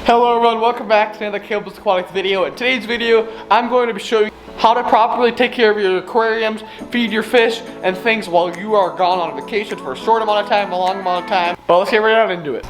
Hello everyone, welcome back to another Caleb's Aquatics video. In today's video, I'm going to be showing you how to properly take care of your aquariums, feed your fish, and things while you are gone on vacation for a short amount of time, a long amount of time. But let's get right on into it.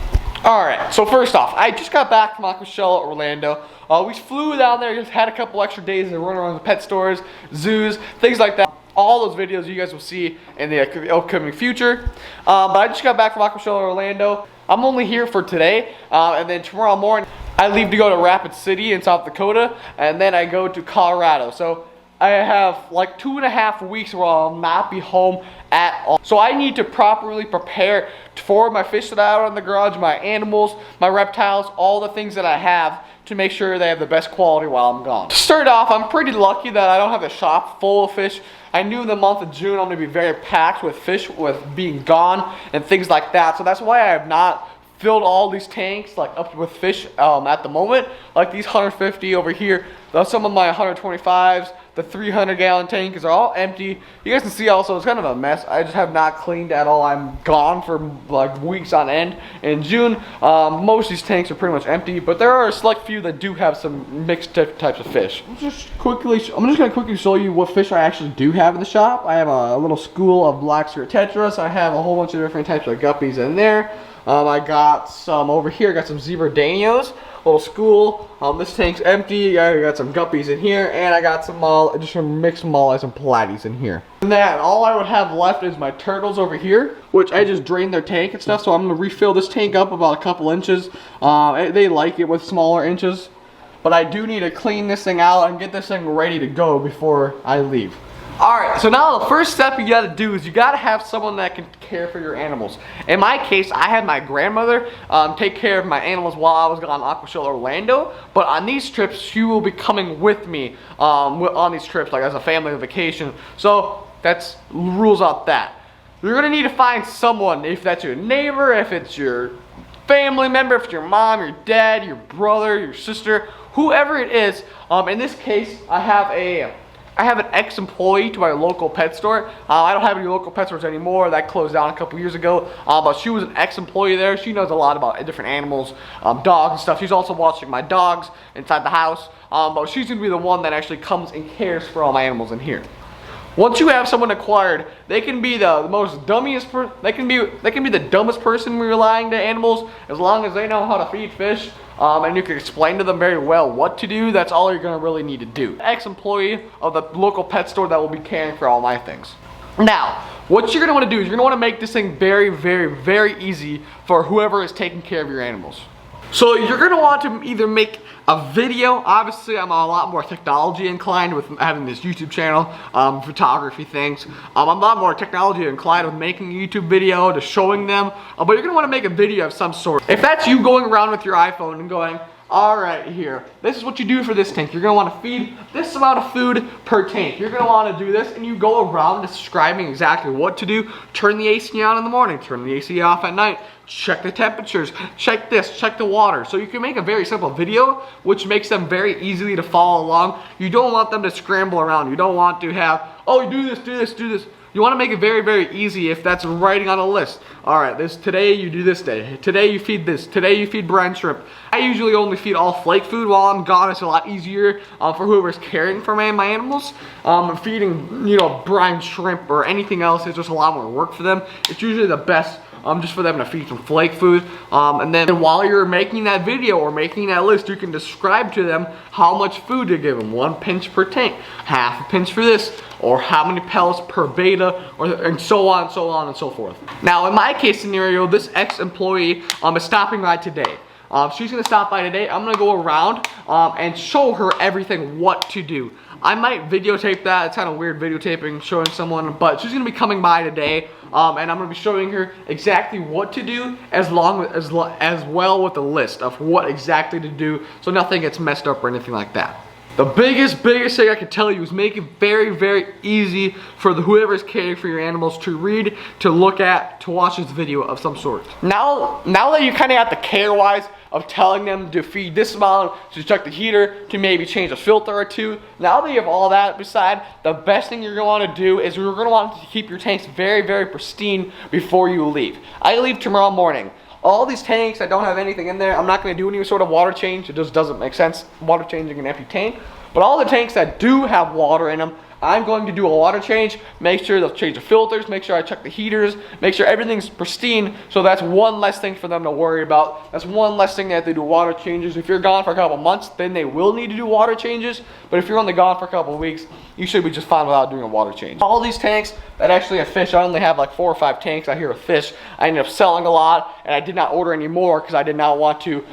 Alright, so first off, I just got back from Aquatics Orlando. We flew down there, just had a couple extra days to run around the pet stores, zoos, things like that. All those videos you guys will see in the upcoming future. But I just got back from Aquatics Orlando. I'm only here for today, and then tomorrow morning I leave to go to Rapid City in South Dakota, and then I go to Colorado. So I have like 2.5 weeks where I'll not be home at all. So I need to properly prepare for my fish that I have out in the garage, my animals, my reptiles, all the things that I have to make sure they have the best quality while I'm gone. To start off, I'm pretty lucky that I don't have a shop full of fish. I knew in the month of June I'm going to be very packed with fish with being gone and things like that. So that's why I have not filled all these tanks like up with fish at the moment. Like these 150 over here, some of my 125s, the 300-gallon tanks are all empty. You guys can see also it's kind of a mess. I just have not cleaned at all. I'm gone for like weeks on end. In June, most of these tanks are pretty much empty, but there are a select few that do have some mixed types of fish. I'm just gonna quickly show you what fish I actually do have in the shop. I have a little school of black sphere tetras. I have a whole bunch of different types of guppies in there. I got some over here. I got some zebra danios, little school. This tank's empty. I got some guppies in here, and I got some just some mixed mollies and platies in here. And then all I would have left is my turtles over here, which I just drained their tank and stuff. So I'm gonna refill this tank up about a couple inches. They like it with smaller inches, but I do need to clean this thing out and get this thing ready to go before I leave. Alright, so now the first step you gotta do is you gotta have someone that can care for your animals. In my case, I had my grandmother take care of my animals while I was gone on Aquatics Orlando, but on these trips, she will be coming with me on these trips, like as a family vacation. So that's rules out that. You're gonna need to find someone, if that's your neighbor, if it's your family member, if it's your mom, your dad, your brother, your sister, whoever it is. In this case, I have an ex-employee to my local pet store. I don't have any local pet stores anymore. That closed down a couple years ago. But she was an ex-employee there. She knows a lot about different animals, dogs and stuff. She's also watching my dogs inside the house. But she's gonna be the one that actually comes and cares for all my animals in here. Once you have someone acquired, they can be the most dummiest person. They can be the dumbest person relying to animals, as long as they know how to feed fish. And you can explain to them very well what to do. That's all you're gonna really need to do. Ex-employee of the local pet store that will be caring for all my things. Now, what you're gonna wanna do is you're gonna wanna make this thing very, very, very easy for whoever is taking care of your animals. So you're gonna want to either make a video. Obviously, I'm a lot more technology inclined with having this YouTube channel, photography things. I'm a lot more technology inclined with making a YouTube video, to showing them. But you're gonna wanna make a video of some sort. If that's you going around with your iPhone and going, all right, here, this is what you do for this tank. You're gonna wanna feed this amount of food per tank. You're gonna wanna do this, and you go around describing exactly what to do. Turn the AC on in the morning, turn the AC off at night, check the temperatures, check this, check the water. So you can make a very simple video, which makes them very easily to follow along. You don't want them to scramble around. You don't want to have, oh, you do this, do this, do this. You want to make it very, very easy if that's writing on a list. All right, today you do this day. Today you feed this. Today you feed brine shrimp. I usually only feed all flake food while I'm gone. It's a lot easier for whoever's caring for my animals. Feeding, brine shrimp or anything else is just a lot more work for them. It's usually the best just for them to feed some flake food. And then while you're making that video or making that list, you can describe to them how much food to give them. 1 pinch per tank, half a pinch for this, or how many pellets per beta, and so on, so on, and so forth. Now, in my case scenario, this ex-employee is stopping by today. She's gonna stop by today. I'm gonna go around and show her everything what to do. I might videotape that. It's kind of weird videotaping, showing someone, but she's gonna be coming by today, and I'm gonna be showing her exactly what to do, as well with the list of what exactly to do, so nothing gets messed up or anything like that. The biggest thing I can tell you is make it very, very easy for whoever is caring for your animals to read, to look at, to watch this video of some sort. Now that you kind of got the care-wise of telling them to feed this amount, to check the heater, to maybe change a filter or two, now that you have all that beside, the best thing you're going to want to do is you're going to want to keep your tanks very, very pristine before you leave. I leave tomorrow morning. all these tanks that don't have anything in there, I'm not going to do any sort of water change. It just doesn't make sense water changing an empty tank. But all the tanks that do have water in them, I'm going to do a water change, make sure they'll change the filters, make sure I check the heaters, make sure everything's pristine, so that's one less thing for them to worry about. That's one less thing they have to do water changes. If you're gone for a couple months, then they will need to do water changes, but if you're only gone for a couple weeks, you should be just fine without doing a water change. All these tanks that actually have fish, I only have like 4 or 5 tanks out here with fish. I ended up selling a lot, and I did not order any more because I did not want to,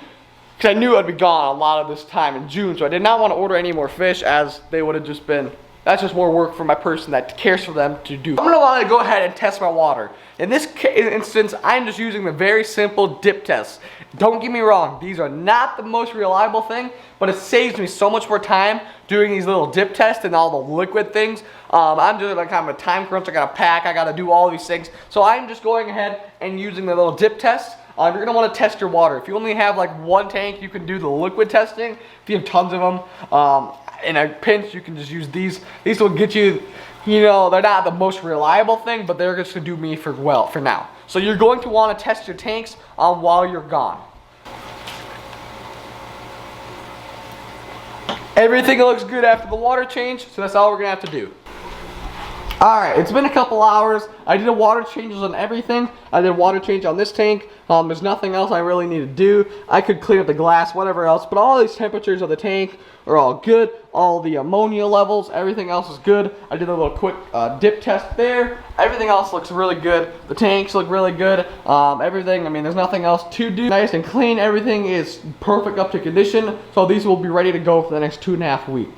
because I knew I'd be gone a lot of this time in June, so I did not want to order any more fish, as they would have just been, that's just more work for my person that cares for them to do. I'm gonna want to go ahead and test my water. In this instance, I'm just using the very simple dip test. Don't get me wrong, these are not the most reliable thing, but it saves me so much more time doing these little dip tests and all the liquid things. I'm doing like kind of a time crunch. I gotta pack, I gotta do all these things. So I'm just going ahead and using the little dip test. You're going to want to test your water. If you only have like 1 tank, you can do the liquid testing. If you have tons of them, in a pinch, you can just use these. These will get you, you know, they're not the most reliable thing, but they're just going to do me for now. So you're going to want to test your tanks while you're gone. Everything looks good after the water change, so that's all we're going to have to do. Alright, it's been a couple hours. I did a water changes on everything. I did a water change on this tank. There's nothing else I really need to do. I could clean up the glass, whatever else, but all these temperatures of the tank are all good. All the ammonia levels, everything else is good. I did a little quick dip test there. Everything else looks really good. The tanks look really good. Everything, I mean, there's nothing else to do. Nice and clean. Everything is perfect up to condition. So these will be ready to go for the next 2.5 weeks.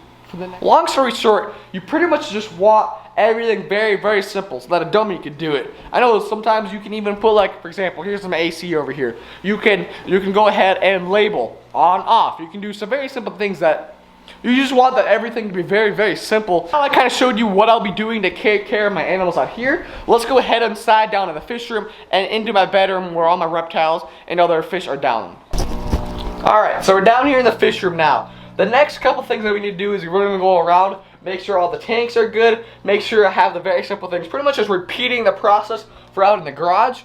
Long story short, you pretty much just want everything very, very simple so that a dummy could do it. I know sometimes you can even put, like, for example, here's some AC over here. You can go ahead and label on, off. You can do some very simple things that you just want that everything to be very, very simple. Now I kind of showed you what I'll be doing to take care of my animals out here. Let's go ahead inside down in the fish room and into my bedroom where all my reptiles and other fish are down. Alright, so we're down here in the fish room now. The next couple things that we need to do is we're going to go around, make sure all the tanks are good, make sure I have the very simple things. Pretty much just repeating the process for out in the garage.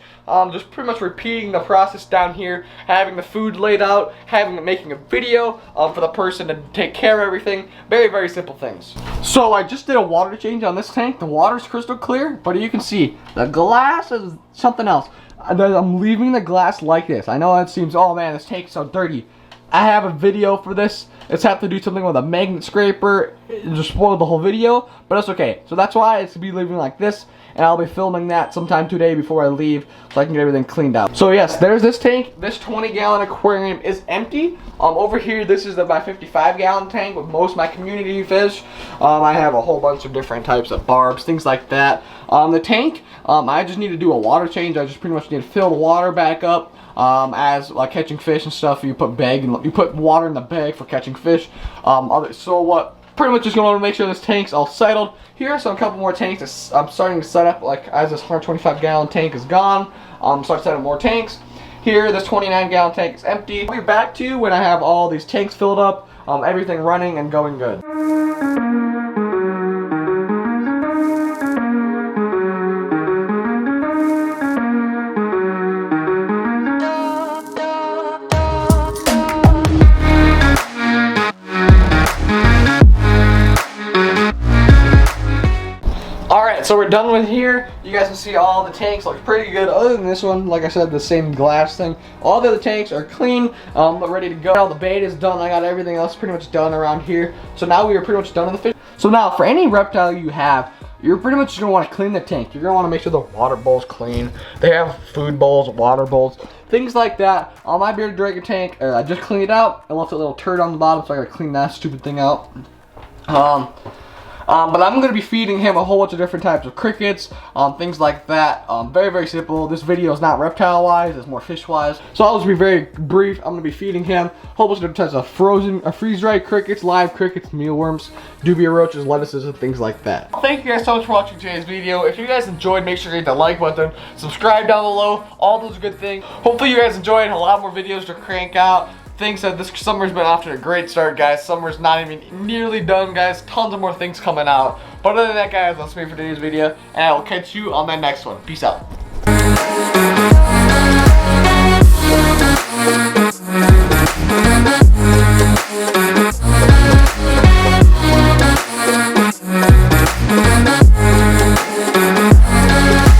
Just pretty much repeating the process down here, having the food laid out, making a video for the person to take care of everything. Very, very simple things. So I just did a water change on this tank. The water's crystal clear, but you can see the glass is something else. I'm leaving the glass like this. I know it seems, oh man, this tank's so dirty. I have a video for this. It's have to do something with a magnet scraper. It just spoiled the whole video, but it's okay. So that's why it's to be leaving like this, and I'll be filming that sometime today before I leave so I can get everything cleaned out. So yes, there's this tank. This 20-gallon aquarium is empty. Over here, this is my 55-gallon tank with most of my community fish. I have a whole bunch of different types of barbs, things like that. The tank, I just need to do a water change. I just pretty much need to fill the water back up. As like catching fish and stuff, you put water in the bag for catching fish. So what? Pretty much just going to make sure this tank's all settled. Here are some couple more tanks that I'm starting to set up. Like as this 125-gallon tank is gone, start setting more tanks. Here, this 29-gallon tank is empty. I'll be back to you when I have all these tanks filled up, everything running and going good. So we're done with here. You guys can see all the tanks look pretty good. Other than this one, like I said, the same glass thing. All the other tanks are clean, ready to go. All the bait is done. I got everything else pretty much done around here. So now we are pretty much done with the fish. So now for any reptile you have, you're pretty much just gonna want to clean the tank. You're gonna want to make sure the water bowl's clean. They have food bowls, water bowls, things like that. On my bearded dragon tank, I just cleaned it out. I left a little turd on the bottom, so I gotta clean that stupid thing out. But I'm going to be feeding him a whole bunch of different types of crickets, things like that. Very, very simple. This video is not reptile-wise, it's more fish-wise. So I'll just be very brief. I'm going to be feeding him a whole bunch of different types of freeze-dried crickets, live crickets, mealworms, dubia roaches, lettuces, and things like that. Thank you guys so much for watching today's video. If you guys enjoyed, make sure you hit the like button, subscribe down below, all those good things. Hopefully you guys enjoyed. A lot more videos to crank out. Things that this summer's been off to a great start, guys. Summer's not even nearly done, guys. Tons of more things coming out. But other than that, guys, that's me for today's video, and I will catch you on the next one. Peace out.